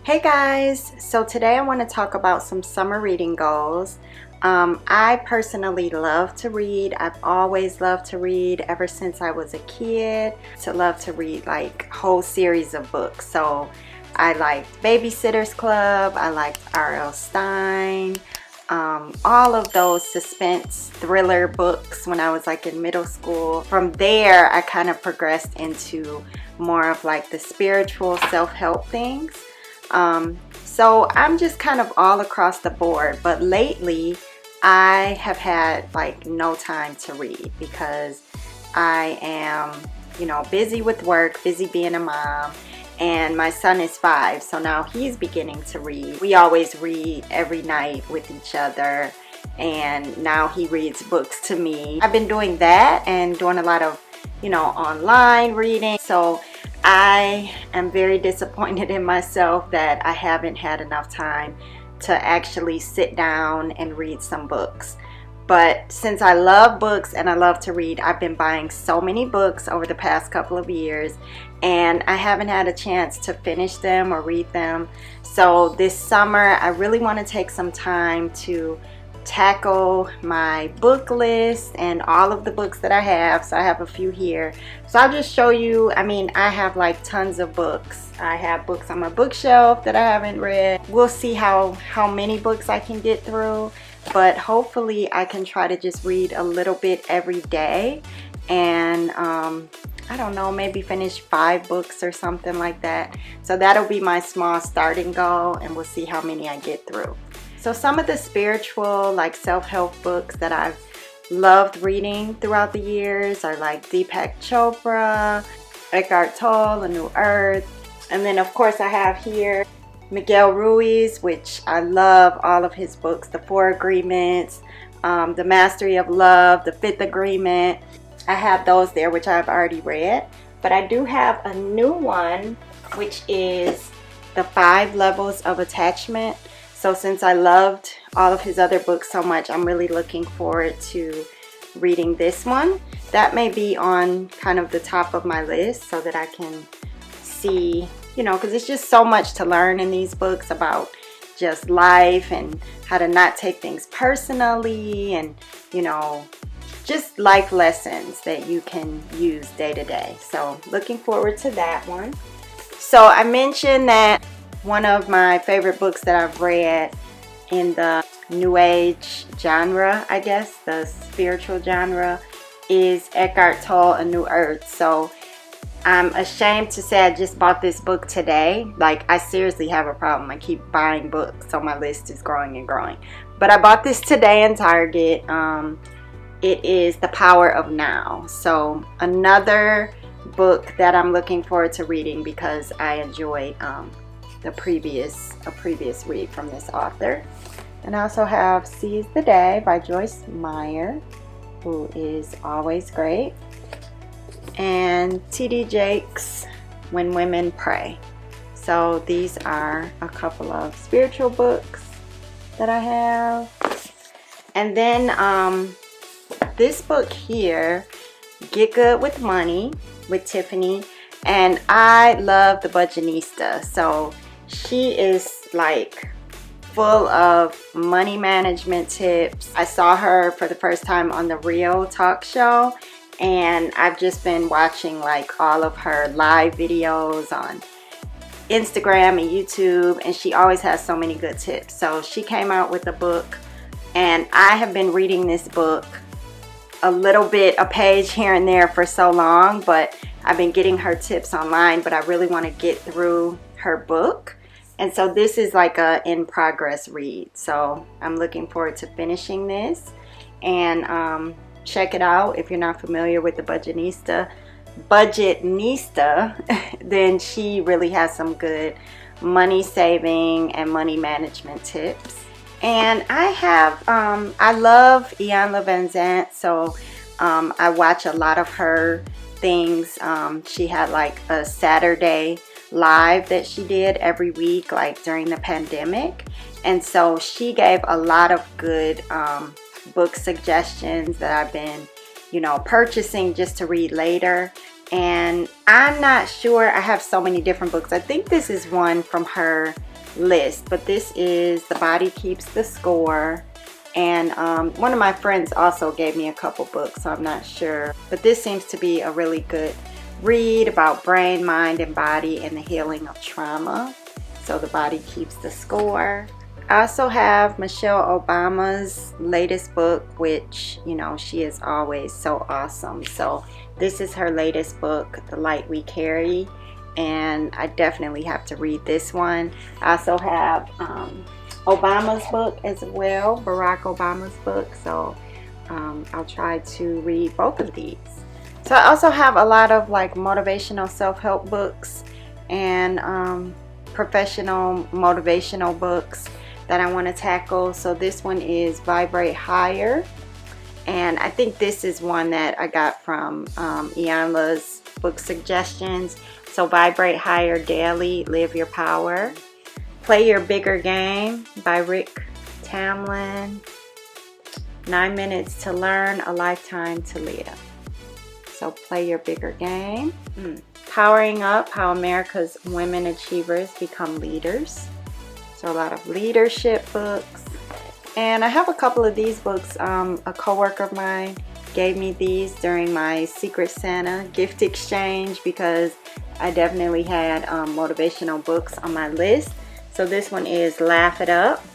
Hey guys, so today I want to talk about some summer reading goals. I personally love to read. I've always loved to read ever since I was a kid. To love to read like whole series of books. So I liked Babysitter's Club, I liked R.L. Stine, all of those suspense thriller books when I was like in middle school. From there I kind of progressed into more of like the spiritual self-help things. So I'm just kind of all across the board, but lately I have had like no time to read because I am, busy with work, busy being a mom, and my son is 5, so now he's beginning to read. We always read every night with each other, and now he reads books to me. I've been doing that and doing a lot of, online reading. So I am very disappointed in myself that I haven't had enough time to actually sit down and read some books. But since I love books and I love to read, I've been buying so many books over the past couple of years, and I haven't had a chance to finish them or read them. So this summer I really want to take some time to tackle my book list and all of the books that I have. So I have a few here, so I'll just show you. I have like tons of books. I have books on my bookshelf that I haven't read. We'll see how many books I can get through, but hopefully I can try to just read a little bit every day, and I don't know, maybe finish 5 books or something like that. So that'll be my small starting goal, and we'll see how many I get through. So some of the spiritual, like self-help books that I've loved reading throughout the years are like Deepak Chopra, Eckhart Tolle, A New Earth. And then of course I have here Miguel Ruiz, which I love all of his books. The 4 Agreements, The Mastery of Love, The 5th Agreement. I have those there, which I've already read. But I do have a new one, which is The 5 Levels of Attachment. So since I loved all of his other books so much, I'm really looking forward to reading this one. That may be on kind of the top of my list so that I can see, because it's just so much to learn in these books about just life and how to not take things personally, and, just life lessons that you can use day to day. So looking forward to that one. So I mentioned that one of my favorite books that I've read in the New Age genre, I guess, the spiritual genre, is Eckhart Tolle, A New Earth. So I'm ashamed to say I just bought this book today. Like, I seriously have a problem. I keep buying books, so my list is growing and growing. But I bought this today in Target. It is The Power of Now. So another book that I'm looking forward to reading because I enjoyed a previous read from this author. And I also have Seize the Day by Joyce Meyer, who is always great, and T.D. Jakes' When Women Pray. So these are a couple of spiritual books that I have. And then this book here, Get Good with Money, with Tiffany. And I love the Budgetnista. So she is like full of money management tips. I saw her for the first time on the Real Talk show, and I've just been watching like all of her live videos on Instagram and YouTube, and she always has so many good tips. So she came out with a book, and I have been reading this book a little bit, a page here and there for so long, but I've been getting her tips online, but I really want to get through her book. And so this is like a in progress read. So I'm looking forward to finishing this, and check it out. If you're not familiar with the Budgetnista, then she really has some good money saving and money management tips. And I have, I love Ian Van Zant, so I watch a lot of her things. She had like a Saturday live that she did every week, like during the pandemic, and so she gave a lot of good book suggestions that I've been purchasing just to read later. And I'm not sure, I have so many different books. I think this is one from her list, but this is The Body Keeps the Score. And one of my friends also gave me a couple books, so I'm not sure. But this seems to be a really good read about brain, mind, and body and the healing of trauma. So The Body Keeps the Score. I also have Michelle Obama's latest book, which, you know, she is always so awesome. So this is her latest book, The Light We Carry. And I definitely have to read this one. I also have Obama's book as well, Barack Obama's book. So I'll try to read both of these. So I also have a lot of like motivational self-help books and professional motivational books that I want to tackle. So this one is Vibrate Higher. And I think this is one that I got from Ianla's book suggestions. So Vibrate Higher Daily, Live Your Power. Play Your Bigger Game by Rick Tamlin. 9 Minutes to Learn, a Lifetime to Live. So Play Your Bigger Game. Powering Up, How America's Women Achievers Become Leaders. So a lot of leadership books. And I have a couple of these books. A coworker of mine gave me these during my Secret Santa gift exchange because I definitely had motivational books on my list. So this one is Laugh It Up.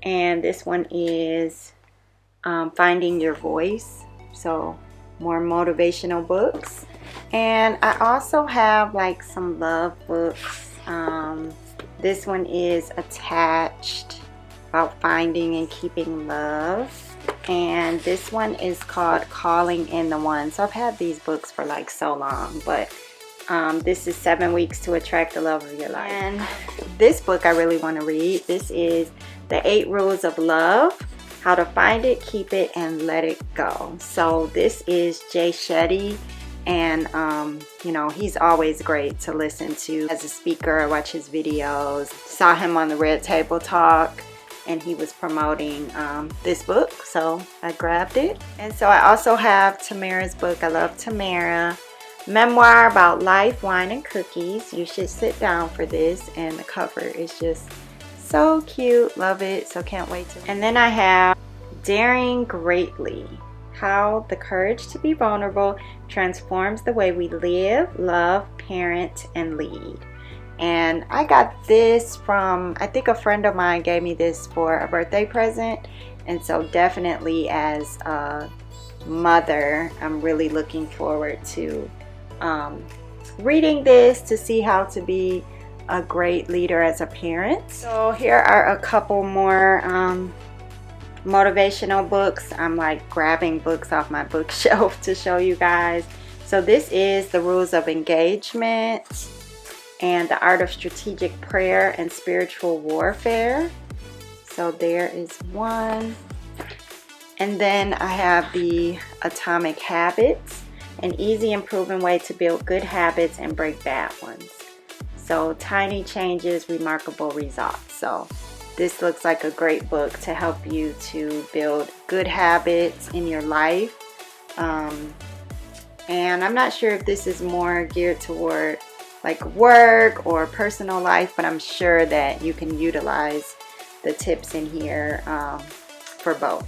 And this one is Finding Your Voice. So more motivational books. And I also have like some love books. This one is Attached, about finding and keeping love. And this one is called Calling in the One. So I've had these books for like so long, but this is 7 Weeks to Attract the Love of Your Life. And this book I really want to read. This is The 8 Rules of Love, How to Find It, Keep It, and Let It Go. So this is Jay Shetty. And you know, he's always great to listen to as a speaker. I watch his videos. Saw him on the Red Table Talk, and he was promoting this book, so I grabbed it. And so I also have Tamara's book. I love Tamara. Memoir about life, wine, and cookies. You should sit down for this, and the cover is just so cute. Love it. So can't wait to. And then I have Daring Greatly, How the Courage to Be Vulnerable Transforms the Way We Live, Love, Parent, and Lead. And I got this from, I think a friend of mine gave me this for a birthday present. And so definitely as a mother, I'm really looking forward to reading this to see how to be a great leader as a parent. So here are a couple more motivational books. I'm like grabbing books off my bookshelf to show you guys. So this is The Rules of Engagement and The Art of Strategic Prayer and Spiritual Warfare. So there is one. And then I have The Atomic Habits, an easy and proven way to build good habits and break bad ones. So Tiny Changes, Remarkable Results. So this looks like a great book to help you to build good habits in your life. And I'm not sure if this is more geared toward like work or personal life, but I'm sure that you can utilize the tips in here for both.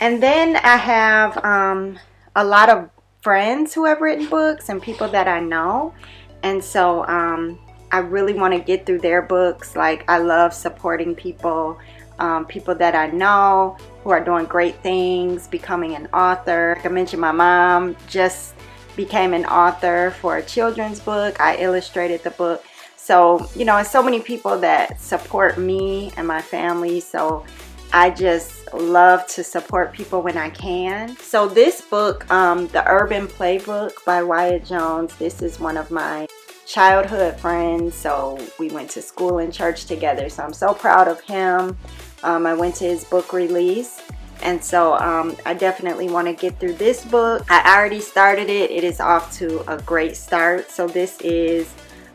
And then I have a lot of friends who have written books and people that I know. And so I really want to get through their books. Like I love supporting people, people that I know who are doing great things, becoming an author. Like I mentioned, my mom just became an author for a children's book. I illustrated the book. So, you know, it's so many people that support me and my family. So I just love to support people when I can. So this book, The Urban Playbook by Wyatt Jones, this is one of my childhood friends. So we went to school and church together. So I'm so proud of him. I went to his book release. And so I definitely want to get through this book. I already started it. It is off to a great start. So this is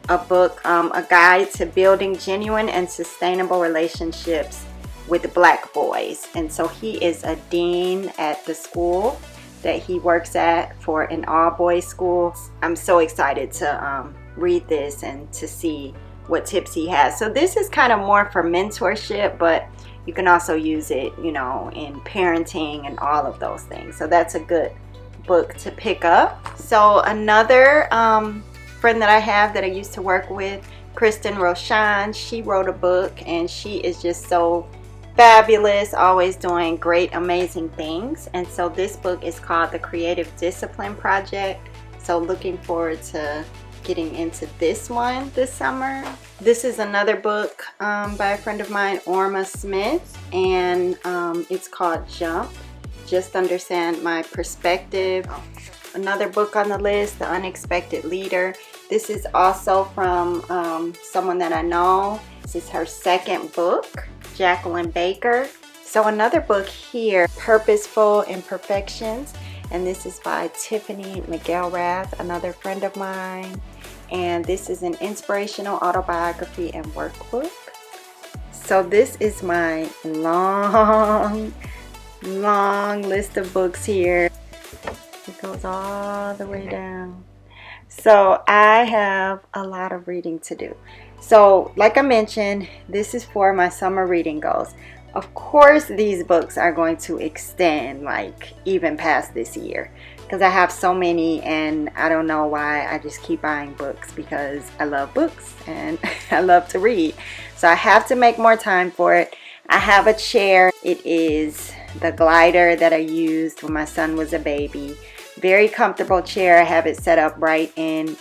a book, a guide to building genuine and sustainable relationships with Black boys. And so he is a dean at the school that he works at for an all-boys school. I'm so excited to read this and to see what tips he has. So this is kind of more for mentorship, but you can also use it, you know, in parenting and all of those things. So that's a good book to pick up. So another friend that I have that I used to work with, Kristen Roshan, she wrote a book, and she is just so fabulous, always doing great, amazing things. And so this book is called The Creative Discipline Project. So looking forward to getting into this one this summer. This is another book by a friend of mine, Orma Smith, and it's called J.U.M.P, Just Understand My Perspective. Another book on the list, The Unexpected Leader. This is also from someone that I know. This is her second book, Jacqueline Baker. So another book here, Purposeful, Imperfections, and this is by Tiffany McGilrath, another friend of mine. And this is an inspirational autobiography and workbook. So this is my long list of books here. It goes all the way down. So I have a lot of reading to do. So like I mentioned, this is for my summer reading goals. Of course, these books are going to extend like even past this year, because I have so many, and I don't know why I just keep buying books, because I love books and I love to read. So I have to make more time for it. I have a chair. It is the glider that I used when my son was a baby. Very comfortable chair. I have it set up right in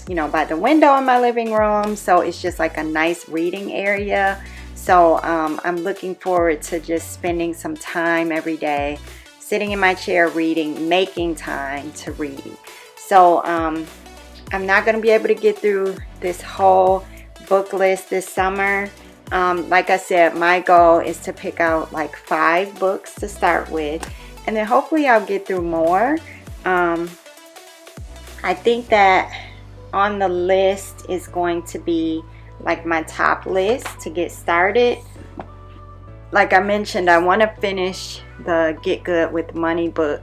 you know, by the window in my living room, so it's just like a nice reading area. So I'm looking forward to just spending some time every day sitting in my chair reading, making time to read. So I'm not going to be able to get through this whole book list this summer. Like I said, my goal is to pick out like 5 books to start with, and then hopefully I'll get through more. I think that on the list is going to be like my top list to get started. Like I mentioned, I want to finish the Get Good with Money book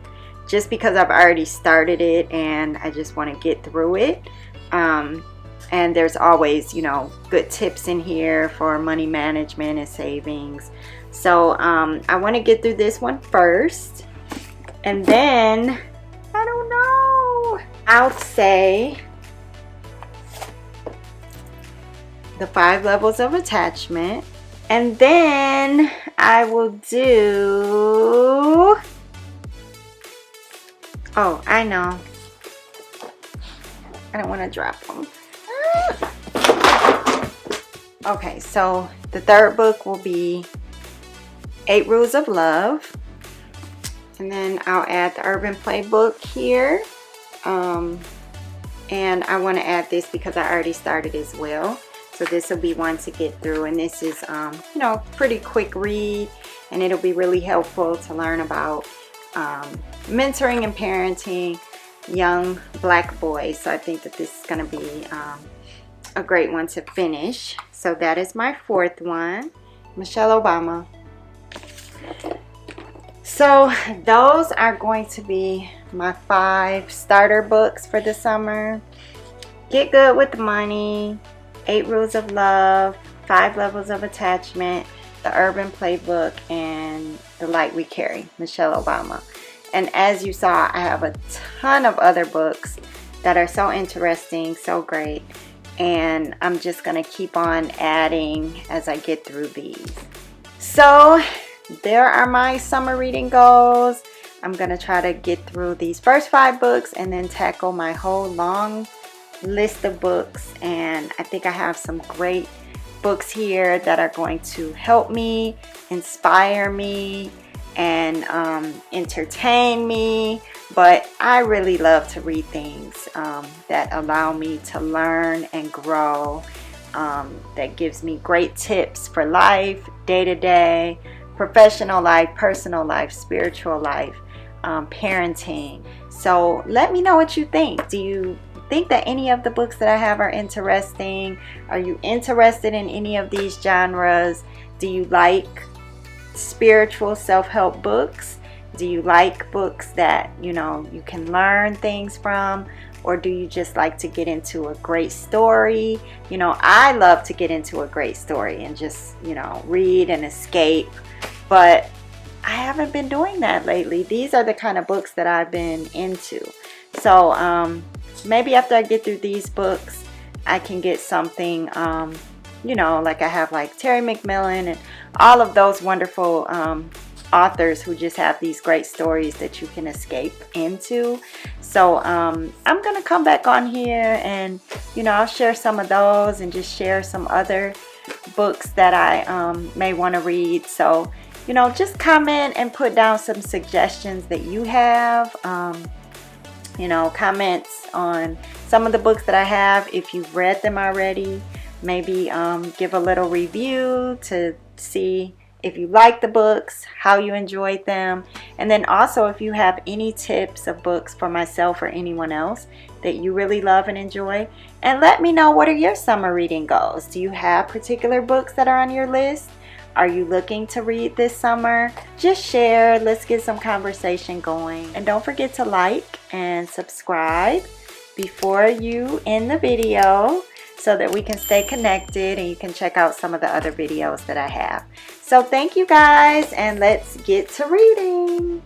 just because I've already started it and I just want to get through it. And there's always, you know, good tips in here for money management and savings. So I want to get through this one first, and then I don't know, I'll say The 5 Levels of Attachment, and then I will do, oh, I know, I don't want to drop them. Okay, so the third book will be 8 Rules of Love, and then I'll add the Urban Playbook here, and I want to add this because I already started as well. So this will be one to get through, and this is you know, pretty quick read, and it'll be really helpful to learn about mentoring and parenting young black boys. So I think that this is going to be a great one to finish. So that is my 4th one, Michelle Obama. So those are going to be my 5 starter books for the summer. Get Good with Money, 8 Rules of Love, 5 Levels of Attachment, The Urban Playbook, and The Light We Carry, Michelle Obama. And as you saw, I have a ton of other books that are so interesting, so great. And I'm just going to keep on adding as I get through these. So there are my summer reading goals. I'm going to try to get through these first 5 books and then tackle my whole long list of books. And I think I have some great books here that are going to help me, inspire me, and entertain me. But I really love to read things that allow me to learn and grow, that gives me great tips for life, day-to-day, professional life, personal life, spiritual life, parenting. So let me know what you think. Do you think that any of the books that I have are interesting? Are you interested in any of these genres? Do you like spiritual self-help books? Do you like books that, you know, you can learn things from? or do you just like to get into a great story? You know, I love to get into a great story and just, you know, read and escape, but I haven't been doing that lately. These are the kind of books that I've been into. So maybe after I get through these books, I can get something, you know, like I have like Terry McMillan and all of those wonderful authors who just have these great stories that you can escape into. So I'm gonna come back on here and, you know, I'll share some of those and just share some other books that I may want to read. So, you know, just comment and put down some suggestions that you have. You know, comments on some of the books that I have if you've read them already. Maybe give a little review to see if you like the books, how you enjoyed them, and then also if you have any tips of books for myself or anyone else that you really love and enjoy. And let me know, what are your summer reading goals? Do you have particular books that are on your list? Are you looking to read this summer? Just share. Let's get some conversation going. And don't forget to like and subscribe before you end the video so that we can stay connected and you can check out some of the other videos that I have. So thank you guys, and let's get to reading.